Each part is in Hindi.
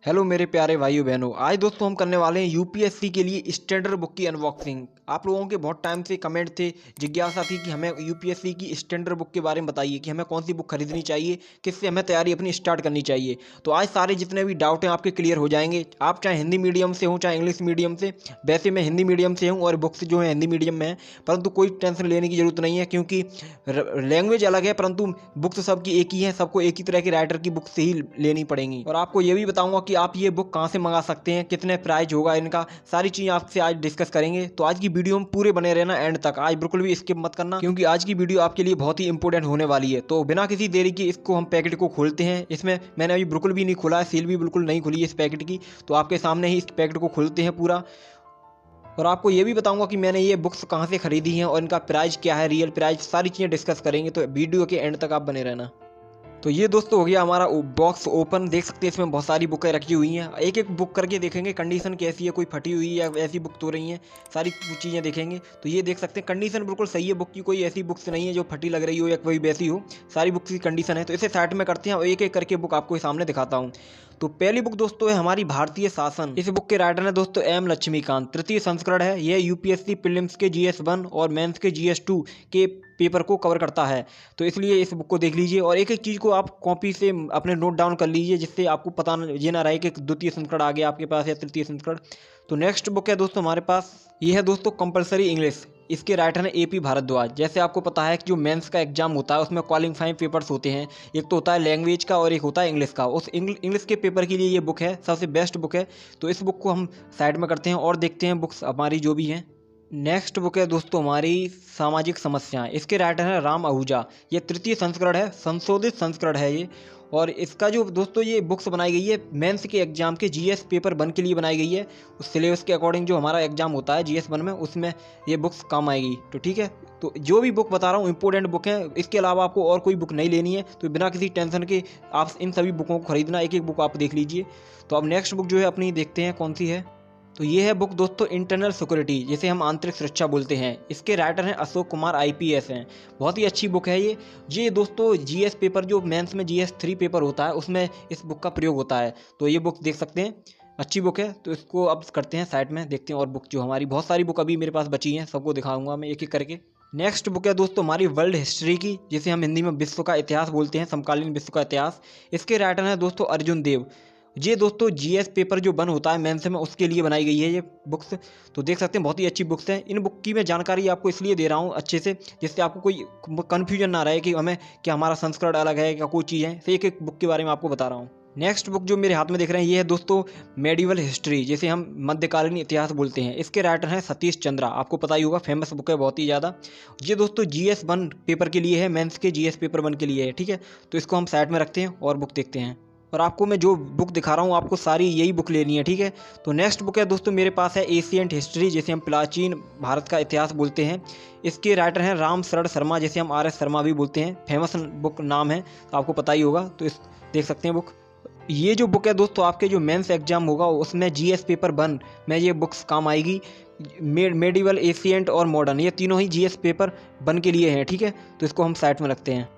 हेलो मेरे प्यारे भाइयों बहनों। आज दोस्तों हम करने वाले हैं यूपीएससी के लिए स्टैंडर्ड बुक की अनबॉक्सिंग। आप लोगों के बहुत टाइम से कमेंट थे, जिज्ञासा थी कि हमें यूपीएससी की स्टैंडर्ड बुक के बारे में बताइए कि हमें कौन सी बुक खरीदनी चाहिए, किससे हमें तैयारी अपनी स्टार्ट करनी चाहिए। तो आज सारे जितने भी डाउट हैं आपके क्लियर हो जाएंगे। आप चाहे हिंदी मीडियम से हो चाहे इंग्लिश मीडियम से। वैसे मैं हिंदी मीडियम से हूँ और बुक्स जो है हिंदी मीडियम में है, परंतु कोई टेंशन लेने की जरूरत नहीं है क्योंकि लैंग्वेज अलग है परंतु बुक्स सबकी एक ही है। सबको एक ही तरह की राइटर की बुक से ही लेनी पड़ेंगी। और आपको ये भी बताऊंगा कि आप ये बुक कहाँ से मंगा सकते हैं, कितने प्राइस होगा इनका, सारी चीज़ें आपसे आज डिस्कस करेंगे। तो आज की वीडियो में पूरे बने रहना एंड तक, आज बिल्कुल भी स्किप मत करना क्योंकि आज की वीडियो आपके लिए बहुत ही इंपॉर्टेंट होने वाली है। तो बिना किसी देरी के इसको हम पैकेट को खोलते हैं। इसमें मैंने अभी बिल्कुल भी नहीं खोला है, सील भी बिल्कुल नहीं खुली है इस पैकेट की। तो आपके सामने ही इस पैकेट को खोलते हैं पूरा। और आपको ये भी बताऊंगा कि मैंने ये बुक्स कहाँ से खरीदी हैं और इनका प्राइस क्या है, रियल प्राइस, सारी चीज़ें डिस्कस करेंगे। तो वीडियो के एंड तक आप बने रहना। तो ये दोस्तों हो गया हमारा बॉक्स ओपन। देख सकते हैं इसमें बहुत सारी बुकें रखी हुई हैं। एक एक बुक करके देखेंगे कंडीशन कैसी है, कोई फटी हुई है या ऐसी बुक तो रही हैं, सारी चीज़ें देखेंगे। तो ये देख सकते हैं कंडीशन बिल्कुल सही है बुक की, कोई ऐसी बुक्स नहीं है जो फटी लग रही हो या कोई वैसी हो, सारी बुक्स की कंडीशन है। तो इसे साइड में करते हैं और एक एक करके बुक आपको सामने दिखाता हूँ। तो पहली बुक दोस्तों है हमारी भारतीय शासन। इस बुक के राइटर है दोस्तों एम लक्ष्मीकांत। तृतीय संस्करण है। यह यूपीएससी प्रीलिम्स के GS1 और मेंस के GS2 के पेपर को कवर करता है। तो इसलिए इस बुक को देख लीजिए और एक एक चीज़ को आप कॉपी से अपने नोट डाउन कर लीजिए, जिससे आपको पता ये ना रहे कि द्वितीय संस्करण आ गया आपके पास या तृतीय संस्करण। तो नेक्स्ट बुक है दोस्तों हमारे पास, ये है दोस्तों कंपलसरी इंग्लिश। इसके राइटर हैं AP भारद्वाज। जैसे आपको पता है कि जो मेंस का एग्जाम होता है उसमें क्वालिफाइंग पेपर्स होते हैं, एक तो होता है लैंग्वेज का और एक होता है इंग्लिश का। उस इंग्लिश के पेपर के लिए ये बुक है, सबसे बेस्ट बुक है। तो इस बुक को हम साइड में करते हैं और देखते हैं बुक्स हमारी जो भी हैं। नेक्स्ट बुक है दोस्तों हमारी सामाजिक समस्याएं। इसके राइटर है राम आहूजा। ये तृतीय संस्करण है, संशोधित संस्करण है ये। और इसका जो दोस्तों ये बुक्स बनाई गई है मेंस के एग्जाम के GS पेपर 1 के लिए बनाई गई है। उस सिलेबस के अकॉर्डिंग जो हमारा एग्जाम होता है GS1 में, उसमें ये बुक्स काम आएगी। तो ठीक है, तो जो भी बुक बता रहा हूँ इंपॉर्टेंट बुक है। इसके अलावा आपको और कोई बुक नहीं लेनी है। तो बिना किसी टेंशन के आप इन सभी बुकों को खरीदना, एक एक बुक आप देख लीजिए। तो अब नेक्स्ट बुक जो है अपनी देखते हैं कौन सी है। तो ये है बुक दोस्तों इंटरनल सिक्योरिटी, जिसे हम आंतरिक सुरक्षा बोलते हैं। इसके राइटर हैं अशोक कुमार IPS हैं। बहुत ही अच्छी बुक है ये दोस्तों GS पेपर जो मेंस में GS3 पेपर होता है उसमें इस बुक का प्रयोग होता है। तो ये बुक देख सकते हैं, अच्छी बुक है। तो इसको अब करते हैं साइड में, देखते हैं और बुक जो हमारी बहुत सारी बुक अभी मेरे पास बची हैं, सबको दिखाऊंगा मैं एक एक करके। नेक्स्ट बुक है दोस्तों हमारी वर्ल्ड हिस्ट्री की, जिसे हम हिंदी में विश्व का इतिहास बोलते हैं, समकालीन विश्व का इतिहास। इसके राइटर हैं दोस्तों अर्जुन देव। ये दोस्तों GS पेपर जो 1 होता है मेंस में उसके लिए बनाई गई है ये बुक्स। तो देख सकते हैं बहुत ही अच्छी बुक्स हैं। इन बुक की मैं जानकारी आपको इसलिए दे रहा हूँ अच्छे से, जिससे आपको कोई कन्फ्यूजन ना रहे कि हमें क्या हमारा संस्करण अलग है क्या कोई चीज़ है। तो एक एक बुक के बारे में आपको बता रहा हूँ। नेक्स्ट बुक जो मेरे हाथ में देख रहे हैं ये है दोस्तों मेडिवल हिस्ट्री, जिसे हम मध्यकालीन इतिहास बोलते हैं। इसके राइटर हैं सतीश चंद्रा। आपको पता ही होगा, फेमस बुक है बहुत ही ज़्यादा। ये दोस्तों GS1 पेपर के लिए है, मेंस के GS पेपर 1 के लिए है। ठीक है, तो इसको हम साइड में रखते हैं और बुक देखते हैं। और आपको मैं जो बुक दिखा रहा हूँ आपको सारी यही बुक लेनी है। ठीक है, तो नेक्स्ट बुक है दोस्तों मेरे पास है एशियंट हिस्ट्री, जिसे हम प्राचीन भारत का इतिहास बोलते हैं। इसके राइटर हैं राम शरण शर्मा, जिसे हम RS शर्मा भी बोलते हैं। फेमस बुक नाम है, तो आपको पता ही होगा। तो इस देख सकते हैं बुक। ये जो बुक है दोस्तों आपके जो मेंस एग्जाम होगा उसमें GS पेपर 1 में ये बुक्स काम आएगी। मेडिवल, एशियंट और मॉडर्न, ये तीनों ही GS पेपर 1 के लिए हैं। ठीक है, तो इसको हम साइड में रखते हैं।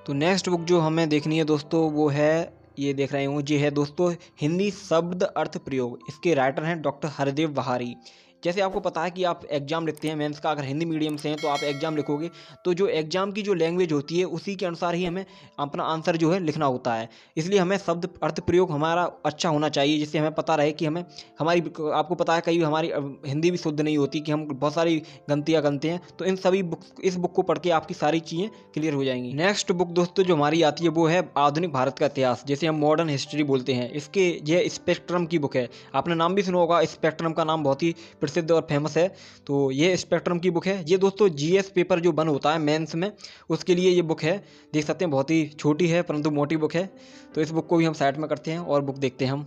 तो नेक्स्ट बुक जो हमें देखनी है दोस्तों वो है, ये देख रहे हूँ, ये है दोस्तों हिंदी शब्द अर्थ प्रयोग। इसके राइटर हैं डॉक्टर हरदेव बहारी। जैसे आपको पता है कि आप एग्जाम लिखते हैं मेंस का, अगर हिंदी मीडियम से हैं तो आप एग्जाम लिखोगे तो जो एग्जाम की जो लैंग्वेज होती है उसी के अनुसार ही हमें अपना आंसर जो है लिखना होता है। इसलिए हमें शब्द अर्थ प्रयोग हमारा अच्छा होना चाहिए, जिससे हमें पता रहे कि हमें हमारी, आपको पता है कई हमारी हिंदी भी शुद्ध नहीं होती, कि हम बहुत सारी गलतियाँ करते हैं। तो इन सभी इस बुक को पढ़ के आपकी सारी चीज़ें क्लियर हो जाएंगी। नेक्स्ट बुक दोस्तों जो हमारी आती है वो है आधुनिक भारत का इतिहास, जिसे हम मॉडर्न हिस्ट्री बोलते हैं। इसके यह स्पेक्ट्रम की बुक है। आपने नाम भी सुना होगा, स्पेक्ट्रम का नाम बहुत ही प्रसिद्ध और फेमस है। तो ये स्पेक्ट्रम की बुक है। ये दोस्तों GS पेपर जो 1 होता है मेंस में उसके लिए ये बुक है। देख सकते हैं बहुत ही छोटी है परंतु मोटी बुक है। तो इस बुक को भी हम साइड में करते हैं और बुक देखते हैं हम।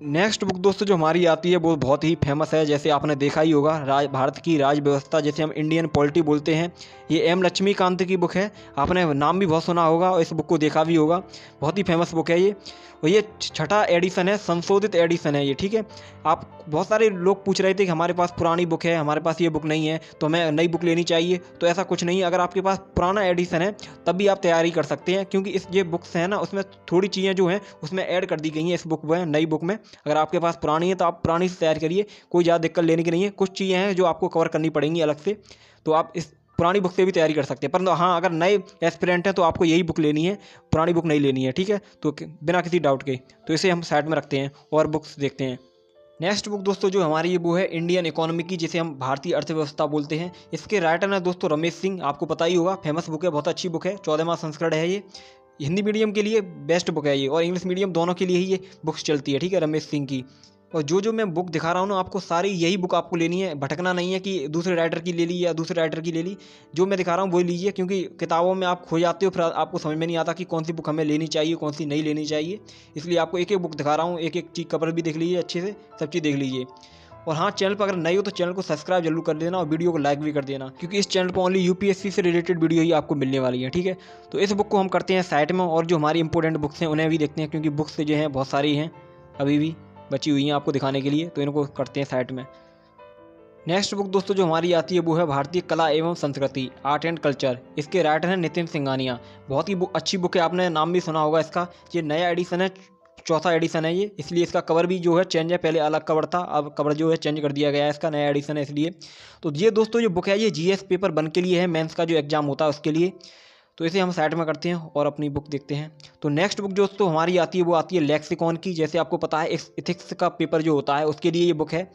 नेक्स्ट बुक दोस्तों जो हमारी आती है वो बहुत ही फेमस है, जैसे आपने देखा ही होगा, भारत की राज व्यवस्था, जैसे हम इंडियन पॉलिटी बोलते हैं। ये M लक्ष्मीकांत की बुक है। आपने नाम भी बहुत सुना होगा और इस बुक को देखा भी होगा, बहुत ही फेमस बुक है ये। और ये छठा एडिशन है, संशोधित एडिशन है ये, ठीक है। आप बहुत सारे लोग पूछ रहे थे कि हमारे पास पुरानी बुक है, हमारे पास ये बुक नहीं है, तो हमें नई बुक लेनी चाहिए। तो ऐसा कुछ नहीं है, अगर आपके पास पुराना एडिशन है तब भी आप तैयारी कर सकते हैं, क्योंकि इस ये बुक्स हैं ना, उसमें थोड़ी चीज़ें जो हैं उसमें ऐड कर दी गई हैं इस बुक में, नई बुक में। अगर आपके पास पुरानी है तो आप पुरानी से तैयार करिए, कोई ज़्यादा दिक्कत लेने की नहीं है। कुछ चीज़ें हैं जो आपको कवर करनी पड़ेंगी अलग से, तो आप इस पुरानी बुक से भी तैयारी कर सकते हैं। परंतु हाँ, अगर नए एस्पिरेंट हैं तो आपको यही बुक लेनी है, पुरानी बुक नहीं लेनी है, ठीक है। तो बिना किसी डाउट के तो इसे हम साइड में रखते हैं और बुक्स देखते हैं। नेक्स्ट बुक दोस्तों जो हमारी ये वो है इंडियन इकोनॉमी की, जिसे हम भारतीय अर्थव्यवस्था बोलते हैं। इसके राइटर हैं दोस्तों रमेश सिंह, आपको पता ही होगा, फेमस बुक है, बहुत अच्छी बुक है, 14वां संस्करण है ये। हिंदी मीडियम के लिए बेस्ट बुक है ये, और इंग्लिश मीडियम दोनों के लिए ही ये बुक्स चलती है, ठीक है, रमेश सिंह की। और जो मैं बुक दिखा रहा हूँ ना आपको, सारी यही बुक आपको लेनी है, भटकना नहीं है कि दूसरे राइटर की ले ली या दूसरे राइटर की ले ली। जो मैं दिखा रहा हूँ वही लीजिए, क्योंकि किताबों में आप खो जाते हो, फिर आपको समझ में नहीं आता कि कौन सी बुक हमें लेनी चाहिए, कौन सी नहीं लेनी चाहिए। इसलिए आपको एक एक बुक दिखा रहा हूँ, एक एक चीज़ कवर भी देख लीजिए अच्छे से, सब चीज़ देख लीजिए। और हाँ, चैनल पर अगर नए हो तो चैनल को सब्सक्राइब जरूर कर देना और वीडियो को लाइक भी कर देना, क्योंकि इस चैनल पर ओनली यूपीएससी से रिलेटेड वीडियो ही आपको मिलने वाली है, ठीक है। तो इस बुक को हम करते हैं साइड में, और जो हमारी इंपॉर्टेंट बुक्स हैं उन्हें भी देखते हैं, क्योंकि बुक्स जो हैं बहुत सारी हैं अभी भी बची हुई हैं आपको दिखाने के लिए, तो इनको करते हैं साइड में। नेक्स्ट बुक दोस्तों जो हमारी आती है वो है भारतीय कला एवं संस्कृति, आर्ट एंड कल्चर। इसके राइटर हैं नितिन सिंघानिया, बहुत ही अच्छी बुक है, आपने नाम भी सुना होगा इसका। ये नया एडिशन है, चौथा एडिशन है ये, इसलिए इसका कवर भी जो है चेंज है, पहले अलग कवर था, अब कवर जो है चेंज कर दिया गया है, इसका नया एडिशन है इसलिए। तो ये दोस्तों जो बुक है ये जीएस पेपर 1 के लिए है, मेंस का जो एग्जाम होता है उसके लिए। तो इसे हम साइड में करते हैं और अपनी बुक देखते हैं। तो नेक्स्ट बुक दोस्तों हमारी आती है वो आती है लेक्सिकॉन की। जैसे आपको पता है इथिक्स का पेपर जो होता है उसके लिए ये बुक है।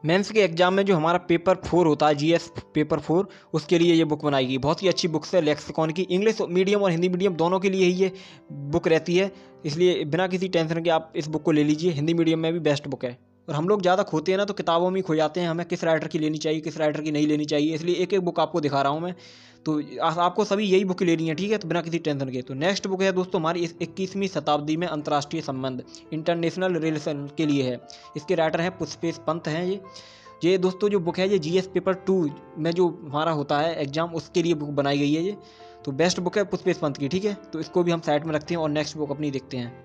मेंस के एग्जाम में जो हमारा पेपर 4 होता है, जीएस पेपर 4, उसके लिए ये बुक बनाई गई। बहुत ही अच्छी बुक है लेक्सिकॉन की, इंग्लिश मीडियम और हिंदी मीडियम दोनों के लिए ही ये बुक रहती है, इसलिए बिना किसी टेंशन के आप इस बुक को ले लीजिए, हिंदी मीडियम में भी बेस्ट बुक है। और हम लोग ज़्यादा खोते हैं ना, तो किताबों में ही खो जाते हैं, हमें किस राइटर की लेनी चाहिए, किस राइटर की नहीं लेनी चाहिए, इसलिए एक एक बुक आपको दिखा रहा हूँ मैं। तो आपको सभी यही बुक लेनी है, ठीक है, तो बिना किसी टेंशन के। तो नेक्स्ट बुक है दोस्तों हमारी 21वीं शताब्दी में अंतर्राष्ट्रीय संबंध, इंटरनेशनल रिलेशन के लिए है। इसके राइटर हैं पुष्पेश पंत हैं ये दोस्तों जो बुक है ये जीएस पेपर 2 में जो हमारा होता है एग्जाम, उसके लिए बुक बनाई गई है ये। तो बेस्ट बुक है पुष्पेश पंत की, ठीक है। तो इसको भी हम साइड में रखते हैं और नेक्स्ट बुक अपनी देखते हैं।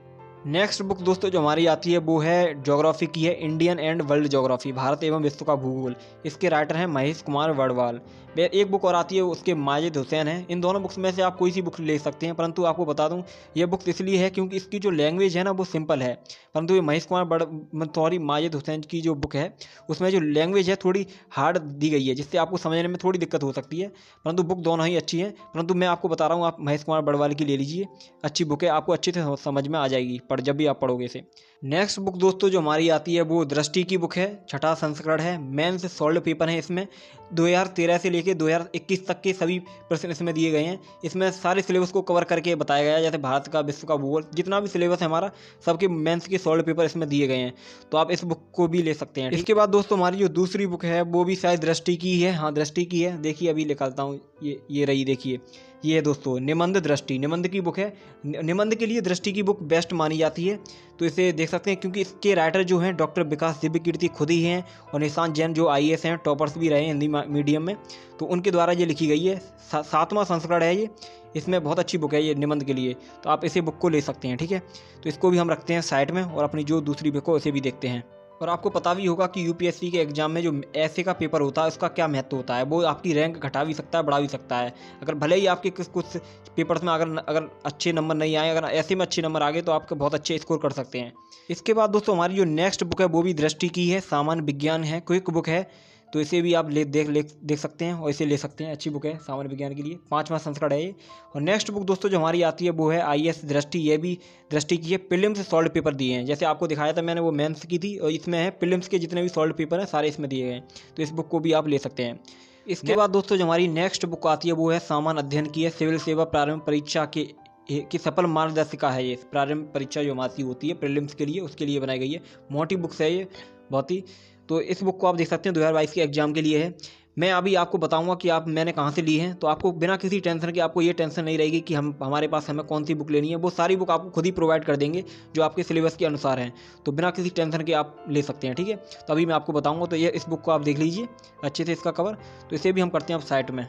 नेक्स्ट बुक दोस्तों जो हमारी आती है वो है ज्योग्राफी की है, Indian and world geography, Bharat एवं विश्व का भूगोल। इसके राइटर हैं महेश कुमार वर्डवाल। एक बुक और आती है उसके माजिद हुसैन हैं। इन दोनों बुक्स में से आप कोई सी बुक ले सकते हैं, परंतु आपको बता दूं ये बुक इसलिए है क्योंकि इसकी जो लैंग्वेज है ना वो सिंपल है, परंतु ये महेश कुमार माजिद हुसैन की जो बुक है उसमें जो लैंग्वेज है थोड़ी हार्ड दी गई है, जिससे आपको समझने में थोड़ी दिक्कत हो सकती है। परंतु बुक दोनों ही अच्छी हैं, परंतु मैं आपको बता रहा हूँ आप महेश कुमार वर्डवाल की ले लीजिए, अच्छी बुक है, आपको अच्छे से समझ में आ जाएगी जब भी आप पढ़ोगे इसे। नेक्स्ट बुक दोस्तों जो हमारी आती है वो दृष्टि की बुक है, छठा संस्करण है, मेंस सॉल्व पेपर है। इसमें 2013 से लेके 2021 तक के सभी प्रश्न इसमें दिए गए हैं। इसमें सारे सिलेबस को कवर करके बताया गया है, जैसे भारत का, विश्व का भूगोल, जितना भी सिलेबस है हमारा, सबके मेंस के सॉल्व पेपर इसमें दिए गए हैं। तो आप इस बुक को भी ले सकते हैं। इसके बाद दोस्तों हमारी जो दूसरी बुक है वो भी शायद दृष्टि की है, हाँ दृष्टि की है। देखिए अभी निकालता हूँ, ये रही, देखिए ये है दोस्तों निबंध दृष्टि, निबंध की बुक है। निबंध के लिए दृष्टि की बुक बेस्ट मानी जाती है, तो इसे देख सकते हैं, क्योंकि इसके राइटर जो हैं डॉक्टर विकास दिव्य कीर्ति खुद ही हैं, और निशांत जैन जो आईएएस हैं, टॉपर्स भी रहे हैं हिंदी मीडियम में, तो उनके द्वारा ये लिखी गई है। 7वां संस्करण है ये, इसमें बहुत अच्छी बुक है ये निबंध के लिए, तो आप इसे बुक को ले सकते हैं, ठीक है। तो इसको भी हम रखते हैं साइड में और अपनी जो दूसरी बुक है उसे भी देखते हैं। और आपको पता भी होगा कि यूपीएससी के एग्जाम में जो ऐसे का पेपर होता है उसका क्या महत्व होता है, वो आपकी रैंक घटा भी सकता है, बढ़ा भी सकता है। अगर भले ही आपके कुछ पेपर्स में अगर अच्छे नंबर नहीं आए, अगर ऐसे में अच्छे नंबर आ गए तो आप बहुत अच्छे स्कोर कर सकते हैं। इसके बाद दोस्तों हमारी जो नेक्स्ट बुक है वो भी दृष्टि की है, सामान्य विज्ञान है, क्विक बुक है, तो इसे भी आप देख सकते हैं और इसे ले सकते हैं, अच्छी बुक है सामान्य विज्ञान के लिए, 5वां संस्करण है ये। और नेक्स्ट बुक दोस्तों जो हमारी आती है वो है आईएएस दृष्टि, ये भी दृष्टि की है, प्रीलिम्स से सॉल्व पेपर दिए हैं, जैसे आपको दिखाया था मैंने वो मेंस की थी, और इसमें है प्रीलिम्स के जितने भी सॉल्व पेपर हैं सारे इसमें दिए गए हैं, तो इस बुक को भी आप ले सकते हैं। इसके बाद दोस्तों जो हमारी नेक्स्ट बुक आती है वो है सामान्य अध्ययन की है, सिविल सेवा प्रारंभ परीक्षा की सफल मार्गदर्शिका है ये, प्रारंभ परीक्षा जो हमारी होती है प्रीलिम्स के लिए, उसके लिए बनाई गई है, मोटी बुक्स है ये बहुत ही। तो इस बुक को आप देख सकते हैं, 2022 के एग्जाम के लिए है। मैं अभी आपको बताऊंगा कि मैंने कहाँ से ली है, तो आपको बिना किसी टेंशन के, आपको ये टेंशन नहीं रहेगी कि हमारे पास हमें कौन सी बुक लेनी है, वो सारी बुक आपको खुद ही प्रोवाइड कर देंगे जो आपके सिलेबस के अनुसार हैं, तो बिना किसी टेंशन के आप ले सकते हैं, ठीक है। तो अभी मैं आपको बताऊँगा, तो ये इस बुक को आप देख लीजिए अच्छे से, इसका कवर, तो इसे भी हम करते हैं अब साइड में।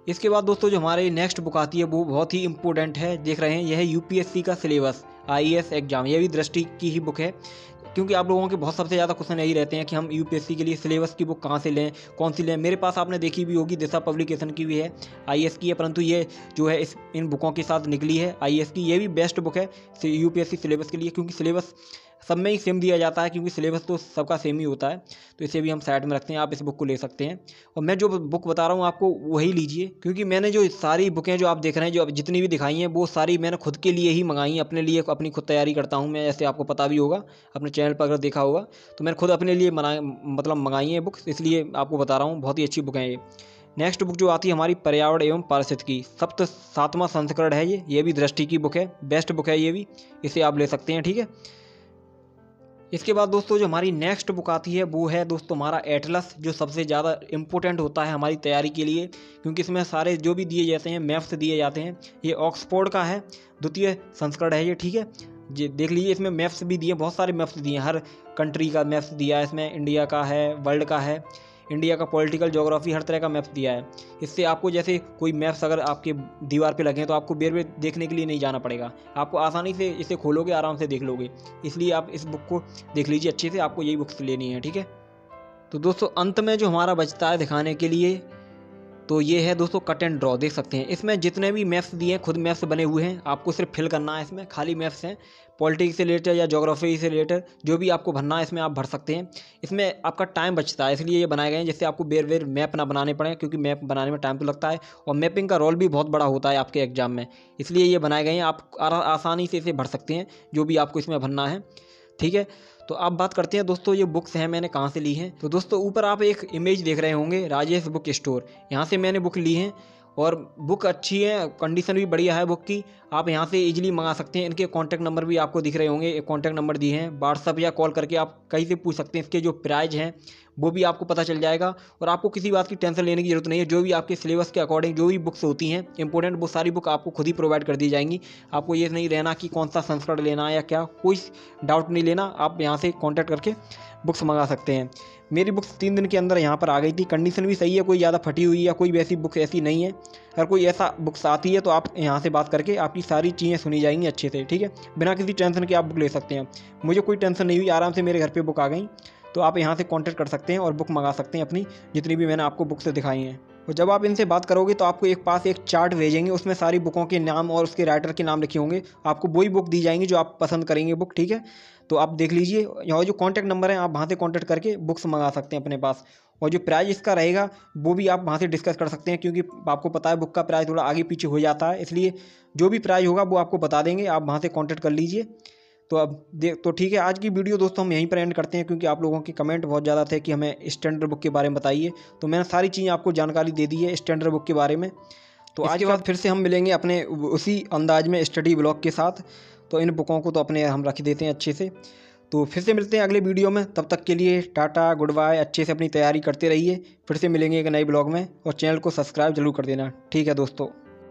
इसके बाद दोस्तों जो हमारे नेक्स्ट बुक आती है वो बहुत ही इंपॉर्टेंट है, देख रहे हैं, यह है यूपीएससी का सिलेबस, IAS एग्जाम, ये भी दृष्टि की ही बुक है। क्योंकि आप लोगों के बहुत सबसे ज़्यादा क्वेश्चन यही रहते हैं कि हम यूपीएससी के लिए सिलेबस की बुक कहाँ से लें, कौन सी लें। मेरे पास आपने देखी भी होगी, दिशा पब्लिकेशन की भी है, IAS की है, परंतु ये जो है इन बुकों के साथ निकली है IAS की। ये भी बेस्ट बुक है यूपीएससी सिलेबस के लिए, क्योंकि सिलेबस सब में ही सेम दिया जाता है, क्योंकि सिलेबस तो सबका सेम ही होता है। तो इसे भी हम साइड में रखते हैं, आप इस बुक को ले सकते हैं। और मैं जो बुक बता रहा हूँ आपको वही लीजिए, क्योंकि मैंने जो सारी बुकें जो आप देख रहे हैं, जो जितनी भी दिखाई हैं, वो सारी मैंने खुद के लिए ही मंगाई हैं, अपने लिए अपनी खुद तैयारी करता हूँ मैं, ऐसे आपको पता भी होगा, अपने चैनल पर अगर देखा होगा तो मैंने खुद अपने लिए मंगाई है बुक्स, इसलिए आपको बता रहा हूँ। बहुत ही अच्छी बुक है ये। नेक्स्ट बुक जो आती है हमारी पर्यावरण एवं पारिस्थितिकी की, 7वां संस्करण है ये भी दृष्टि की बुक है, बेस्ट बुक है ये भी, इसे आप ले सकते हैं, ठीक है। इसके बाद दोस्तों जो हमारी नेक्स्ट बुक आती है वो है दोस्तों हमारा एटलस, जो सबसे ज़्यादा इम्पोर्टेंट होता है हमारी तैयारी के लिए, क्योंकि इसमें सारे जो भी दिए जाते हैं मैप्स दिए जाते हैं। ये ऑक्सफोर्ड का है, 2य संस्करण है ये, ठीक है। ये देख लीजिए, इसमें मैप्स भी दिए, बहुत सारे मैप्स दिए हैं, हर कंट्री का मैप्स दिया है इसमें, इंडिया का है, वर्ल्ड का है, इंडिया का पॉलिटिकल ज्योग्राफी, हर तरह का मैप्स दिया है। इससे आपको जैसे कोई मैप्स अगर आपके दीवार पे लगे तो आपको बेर बेर देखने के लिए नहीं जाना पड़ेगा, आपको आसानी से इसे खोलोगे, आराम से देख लोगे। इसलिए आप इस बुक को देख लीजिए अच्छे से, आपको यही बुक्स लेनी है, ठीक है। तो दोस्तों अंत में जो हमारा बचता है दिखाने के लिए, तो ये है दोस्तों कट एंड ड्रॉ, देख सकते हैं इसमें जितने भी मैप्स दिए हैं, खुद मैप्स बने हुए हैं, आपको सिर्फ फिल करना है। इसमें खाली मैप्स हैं, पॉलिटिक्स से रिलेटेड या ज्योग्राफी से रिलेटेड जो भी आपको भरना है इसमें आप भर सकते हैं। इसमें आपका टाइम बचता है, इसलिए ये बनाए गए हैं जिससे आपको बेर बेर मैप ना बनाने पड़े, क्योंकि मैप बनाने में टाइम तो लगता है और मैपिंग का रोल भी बहुत बड़ा होता है आपके एग्जाम में, इसलिए ये बनाए गए हैं। आप आसानी से इसे भर सकते हैं जो भी आपको इसमें भरना है, ठीक है। तो अब बात करते हैं दोस्तों ये बुक्स हैं मैंने कहाँ से ली हैं। तो दोस्तों ऊपर आप एक इमेज देख रहे होंगे, राजेश बुक स्टोर, यहाँ से मैंने बुक ली है और बुक अच्छी है, कंडीशन भी बढ़िया है बुक की, आप यहाँ से इजीली मंगा सकते हैं। इनके कॉन्टैक्ट नंबर भी आपको दिख रहे होंगे, एक कॉन्टैक्ट नंबर दिए हैं, व्हाट्सअप या कॉल करके आप कहीं से पूछ सकते हैं। इसके जो प्राइस हैं वो भी आपको पता चल जाएगा और आपको किसी बात की टेंशन लेने की जरूरत नहीं है। जो भी आपके सिलेबस के अकॉर्डिंग जो भी बुक्स होती हैं इंपॉर्टेंट, वो सारी बुक आपको खुद ही प्रोवाइड कर दी जाएंगी। आपको ये नहीं रहना कि कौन सा संस्करण लेना है या क्या, कोई डाउट नहीं लेना, आप यहाँ से कॉन्टैक्ट करके बुक्स मंगा सकते हैं। मेरी बुक्स 3 दिन के अंदर यहाँ पर आ गई थी, कंडीशन भी सही है, कोई ज़्यादा फटी हुई या कोई वैसी बुक्स ऐसी नहीं है। अगर कोई ऐसा बुक्स आती है तो आप यहाँ से बात करके आपकी सारी चीज़ें सुनी जाएंगी अच्छे से, ठीक है, बिना किसी टेंशन के आप बुक ले सकते हैं। मुझे कोई टेंशन नहीं हुई, आराम से मेरे घर पे बुक आ गई। तो आप यहाँ से कॉन्टैक्ट कर सकते हैं और बुक मंगा सकते हैं अपनी, जितनी भी मैंने आपको बुक्स दिखाई हैं। और जब आप इनसे बात करोगे तो आपको एक चार्ट भेजेंगे, उसमें सारी बुकों के नाम और उसके राइटर के नाम लिखे होंगे, आपको वही बुक दी जाएंगी जो आप पसंद करेंगे बुक, ठीक है। तो आप देख लीजिए, यहाँ जो कॉन्टैक्ट नंबर है आप वहाँ से कॉन्टैक्ट करके बुक्स मंगा सकते हैं अपने पास। और जो प्राइस इसका रहेगा वो भी आप वहाँ से डिस्कस कर सकते हैं, क्योंकि आपको पता है बुक का प्राइस थोड़ा आगे पीछे हो जाता है, इसलिए जो भी प्राइस होगा वो आपको बता देंगे, आप वहाँ से कॉन्टैक्ट कर लीजिए। तो तो ठीक है, आज की वीडियो दोस्तों हम यहीं पर एंड करते हैं, क्योंकि आप लोगों के कमेंट बहुत ज़्यादा थे कि हमें स्टैंडर्ड बुक के बारे में बताइए, तो मैंने सारी चीज़ें आपको जानकारी दे दी है स्टैंडर्ड बुक के बारे में। तो आज के बाद फिर से हम मिलेंगे अपने उसी अंदाज में स्टडी ब्लॉग के साथ। तो इन बुकों को तो अपने हम रख देते हैं अच्छे से, तो फिर से मिलते हैं अगले वीडियो में। तब तक के लिए टाटा, गुड बाय, अच्छे से अपनी तैयारी करते रहिए। फिर से मिलेंगे एक नए ब्लॉग में और चैनल को सब्सक्राइब जरूर कर देना, ठीक है दोस्तों।